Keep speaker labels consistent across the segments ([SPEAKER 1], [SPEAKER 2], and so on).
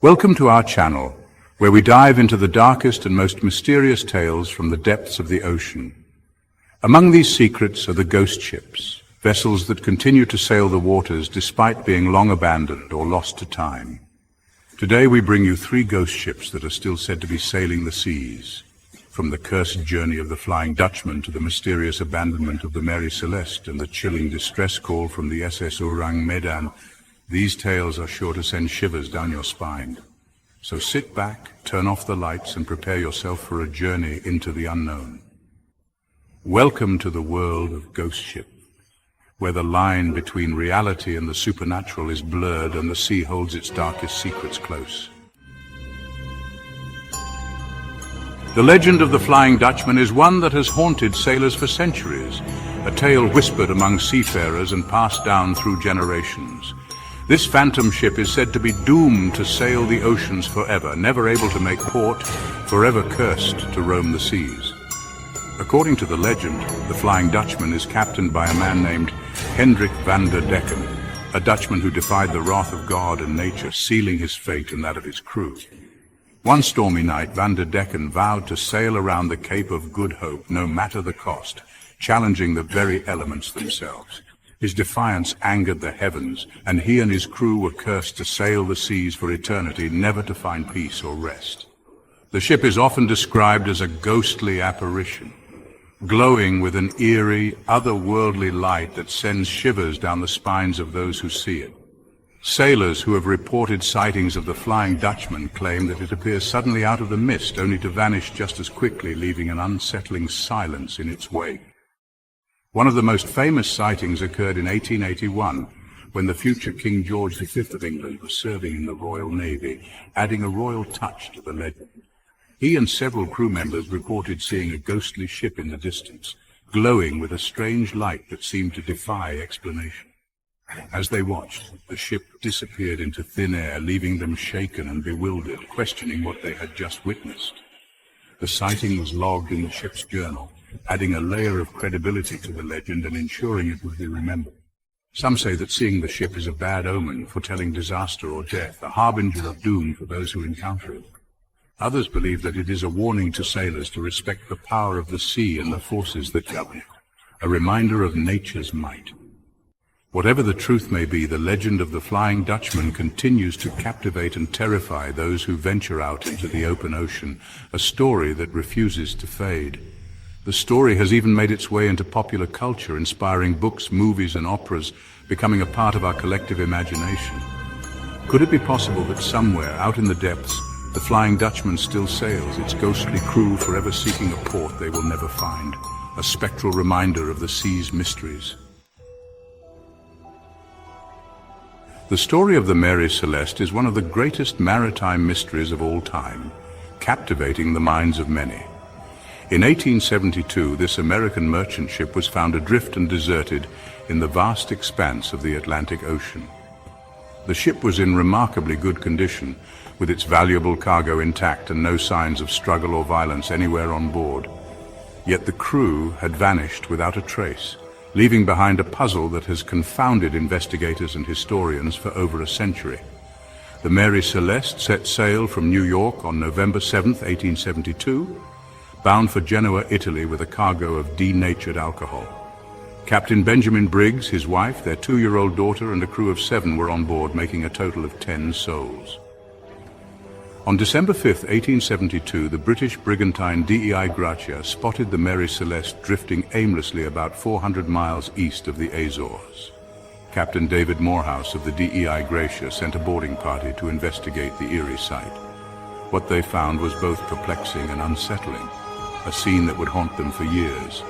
[SPEAKER 1] Welcome to our channel, where we dive into the darkest and most mysterious tales from the depths of the ocean. Among these secrets are the ghost ships, vessels that continue to sail the waters despite being long abandoned or lost to time. Today we bring you 3 ghost ships that are still said to be sailing the seas. From the cursed journey of the Flying Dutchman to the mysterious abandonment of the Mary Celeste and the chilling distress call from the SS Orang Medan, these tales are sure to send shivers down your spine. So sit back, turn off the lights, and prepare yourself for a journey into the unknown. Welcome to the world of Ghost Ship, where the line between reality and the supernatural is blurred and the sea holds its darkest secrets close. The legend of the Flying Dutchman is one that has haunted sailors for centuries, a tale whispered among seafarers and passed down through generations. This phantom ship is said to be doomed to sail the oceans forever, never able to make port, forever cursed to roam the seas. According to the legend, the Flying Dutchman is captained by a man named Hendrik van der Decken, a Dutchman who defied the wrath of God and nature, sealing his fate and that of his crew. One stormy night, van der Decken vowed to sail around the Cape of Good Hope, no matter the cost, challenging the very elements themselves. His defiance angered the heavens, and he and his crew were cursed to sail the seas for eternity, never to find peace or rest. The ship is often described as a ghostly apparition, glowing with an eerie, otherworldly light that sends shivers down the spines of those who see it. Sailors who have reported sightings of the Flying Dutchman claim that it appears suddenly out of the mist, only to vanish just as quickly, leaving an unsettling silence in its wake. One of the most famous sightings occurred in 1881, when the future King George V of England was serving in the Royal Navy, adding a royal touch to the legend. He and several crew members reported seeing a ghostly ship in the distance, glowing with a strange light that seemed to defy explanation. As they watched, the ship disappeared into thin air, leaving them shaken and bewildered, questioning what they had just witnessed. The sighting was logged in the ship's journal, adding a layer of credibility to the legend and ensuring it would be remembered. Some say that seeing the ship is a bad omen, foretelling disaster or death, a harbinger of doom for those who encounter it. Others believe that it is a warning to sailors to respect the power of the sea and the forces that govern it, a reminder of nature's might. Whatever the truth may be, the legend of the Flying Dutchman continues to captivate and terrify those who venture out into the open ocean, a story that refuses to fade. The story has even made its way into popular culture, inspiring books, movies, and operas, becoming a part of our collective imagination. Could it be possible that somewhere, out in the depths, the Flying Dutchman still sails, its ghostly crew forever seeking a port they will never find, a spectral reminder of the sea's mysteries? The story of the Mary Celeste is one of the greatest maritime mysteries of all time, captivating the minds of many. In 1872, this American merchant ship was found adrift and deserted in the vast expanse of the Atlantic Ocean. The ship was in remarkably good condition, with its valuable cargo intact and no signs of struggle or violence anywhere on board. Yet the crew had vanished without a trace, leaving behind a puzzle that has confounded investigators and historians for over a century. The Mary Celeste set sail from New York on November 7, 1872, bound for Genoa, Italy, with a cargo of denatured alcohol. Captain Benjamin Briggs, his wife, their 2-year-old daughter, and a crew of 7 were on board, making a total of 10 souls. On December 5, 1872, the British brigantine DEI Gracia spotted the Mary Celeste drifting aimlessly about 400 miles east of the Azores. Captain David Morehouse of the DEI Gracia sent a boarding party to investigate the eerie sight. What they found was both perplexing and unsettling, a scene that would haunt them for years.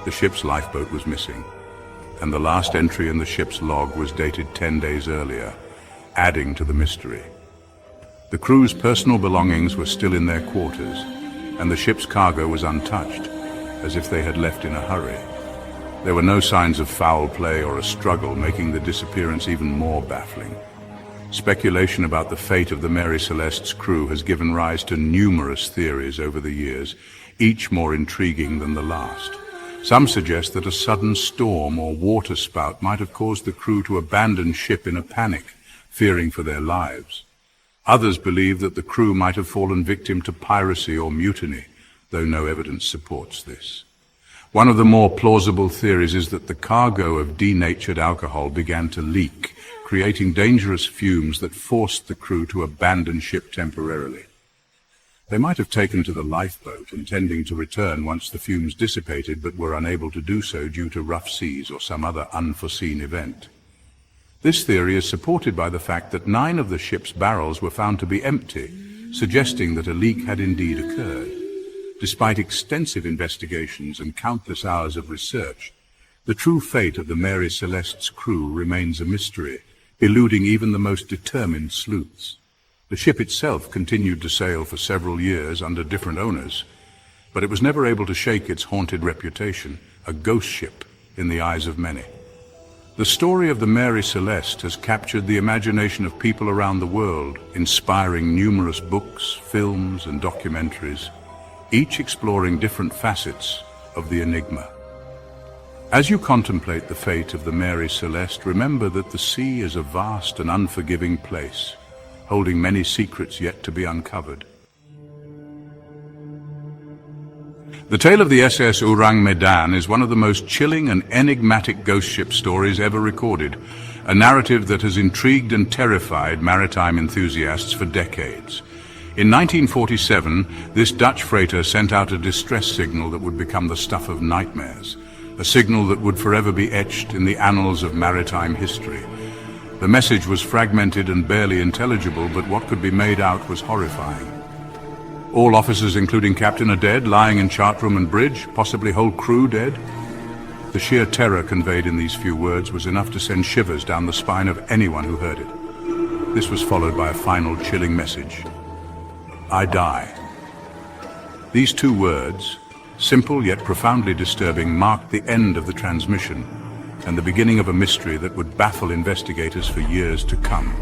[SPEAKER 1] The ship's lifeboat was missing, and the last entry in the ship's log was dated 10 days earlier, adding to the mystery. The crew's personal belongings were still in their quarters, and the ship's cargo was untouched, as if they had left in a hurry. There were no signs of foul play or a struggle, making the disappearance even more baffling. Speculation about the fate of the Mary Celeste's crew has given rise to numerous theories over the years, each more intriguing than the last. Some suggest that a sudden storm or water spout might have caused the crew to abandon ship in a panic, fearing for their lives. Others believe that the crew might have fallen victim to piracy or mutiny, though no evidence supports this. One of the more plausible theories is that the cargo of denatured alcohol began to leak, creating dangerous fumes that forced the crew to abandon ship temporarily. They might have taken to the lifeboat, intending to return once the fumes dissipated, but were unable to do so due to rough seas or some other unforeseen event. This theory is supported by the fact that 9 of the ship's barrels were found to be empty, suggesting that a leak had indeed occurred. Despite extensive investigations and countless hours of research, the true fate of the Mary Celeste's crew remains a mystery, eluding even the most determined sleuths. The ship itself continued to sail for several years under different owners, but it was never able to shake its haunted reputation, a ghost ship in the eyes of many. The story of the Mary Celeste has captured the imagination of people around the world, inspiring numerous books, films, and documentaries, each exploring different facets of the enigma. As you contemplate the fate of the Mary Celeste, remember that the sea is a vast and unforgiving place, holding many secrets yet to be uncovered. The tale of the SS Orang Medan is one of the most chilling and enigmatic ghost ship stories ever recorded, a narrative that has intrigued and terrified maritime enthusiasts for decades. In 1947, this Dutch freighter sent out a distress signal that would become the stuff of nightmares, a signal that would forever be etched in the annals of maritime history. The message was fragmented and barely intelligible, but what could be made out was horrifying. All officers, including captain, are dead, lying in chart room and bridge, possibly whole crew dead. The sheer terror conveyed in these few words was enough to send shivers down the spine of anyone who heard it. This was followed by a final chilling message: I die. These 2 words, simple yet profoundly disturbing, marked the end of the transmission and the beginning of a mystery that would baffle investigators for years to come.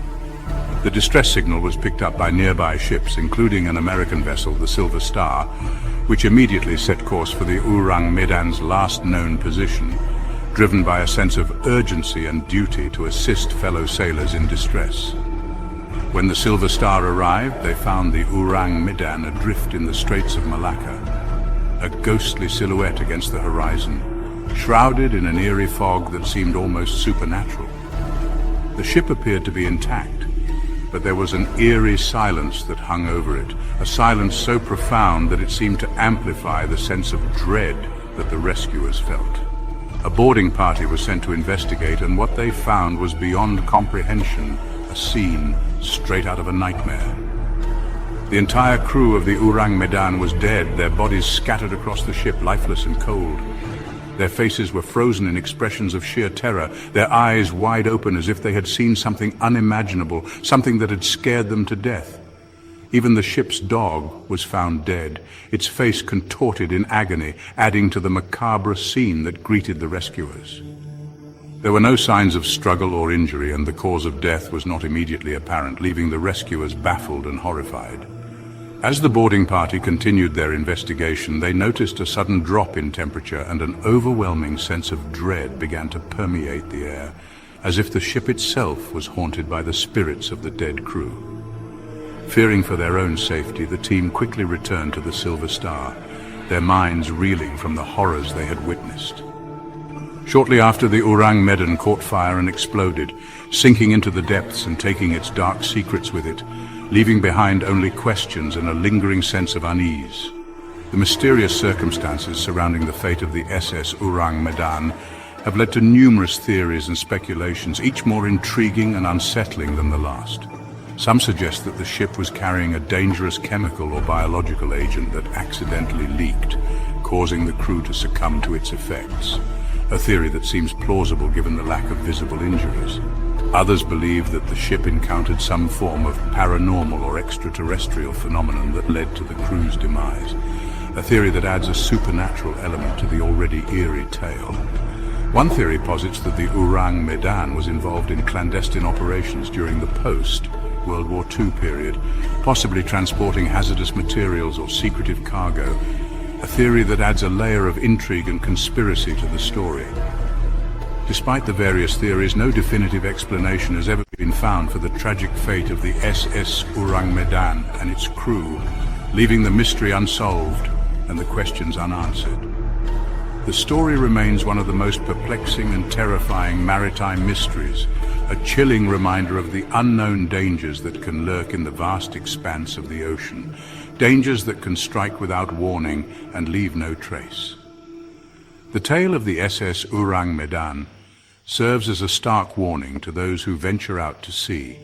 [SPEAKER 1] The distress signal was picked up by nearby ships, including an American vessel, the Silver Star, which immediately set course for the Orang Medan's last known position, driven by a sense of urgency and duty to assist fellow sailors in distress. When the Silver Star arrived, they found the Orang Medan adrift in the Straits of Malacca, a ghostly silhouette against the horizon, shrouded in an eerie fog that seemed almost supernatural. The ship appeared to be intact, but there was an eerie silence that hung over it, a silence so profound that it seemed to amplify the sense of dread that the rescuers felt. A boarding party was sent to investigate, and what they found was beyond comprehension, a scene straight out of a nightmare. The entire crew of the Orang Medan was dead, their bodies scattered across the ship, lifeless and cold. Their faces were frozen in expressions of sheer terror, their eyes wide open as if they had seen something unimaginable, something that had scared them to death. Even the ship's dog was found dead, its face contorted in agony, adding to the macabre scene that greeted the rescuers. There were no signs of struggle or injury, and the cause of death was not immediately apparent, leaving the rescuers baffled and horrified. As the boarding party continued their investigation, they noticed a sudden drop in temperature, and an overwhelming sense of dread began to permeate the air, as if the ship itself was haunted by the spirits of the dead crew. Fearing for their own safety, the team quickly returned to the Silver Star, their minds reeling from the horrors they had witnessed. Shortly after, the Orang Medan caught fire and exploded, sinking into the depths and taking its dark secrets with it, leaving behind only questions and a lingering sense of unease. The mysterious circumstances surrounding the fate of the SS Orang Medan have led to numerous theories and speculations, each more intriguing and unsettling than the last. Some suggest that the ship was carrying a dangerous chemical or biological agent that accidentally leaked, causing the crew to succumb to its effects, a theory that seems plausible given the lack of visible injuries. Others believe that the ship encountered some form of paranormal or extraterrestrial phenomenon that led to the crew's demise, a theory that adds a supernatural element to the already eerie tale. One theory posits that the Orang Medan was involved in clandestine operations during the post-World War II period, possibly transporting hazardous materials or secretive cargo, a theory that adds a layer of intrigue and conspiracy to the story. Despite the various theories, no definitive explanation has ever been found for the tragic fate of the SS Orang Medan and its crew, leaving the mystery unsolved and the questions unanswered. The story remains one of the most perplexing and terrifying maritime mysteries, a chilling reminder of the unknown dangers that can lurk in the vast expanse of the ocean, dangers that can strike without warning and leave no trace. The tale of the SS Orang Medan serves as a stark warning to those who venture out to sea,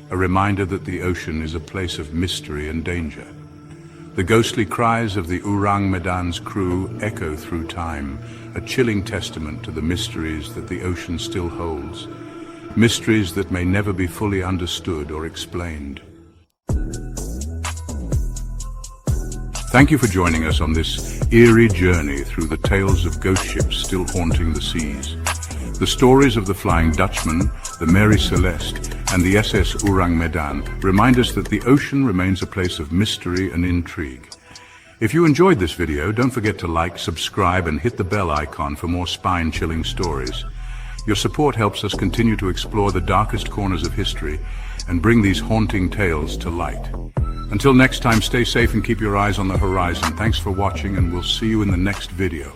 [SPEAKER 1] a reminder that the ocean is a place of mystery and danger. The ghostly cries of the Orang Medan's crew echo through time, a chilling testament to the mysteries that the ocean still holds, mysteries that may never be fully understood or explained. Thank you for joining us on this eerie journey through the tales of ghost ships still haunting the seas. The stories of the Flying Dutchman, the Mary Celeste, and the SS Orang Medan remind us that the ocean remains a place of mystery and intrigue. If you enjoyed this video, don't forget to like, subscribe, and hit the bell icon for more spine-chilling stories. Your support helps us continue to explore the darkest corners of history and bring these haunting tales to light. Until next time, stay safe and keep your eyes on the horizon. Thanks for watching, and we'll see you in the next video.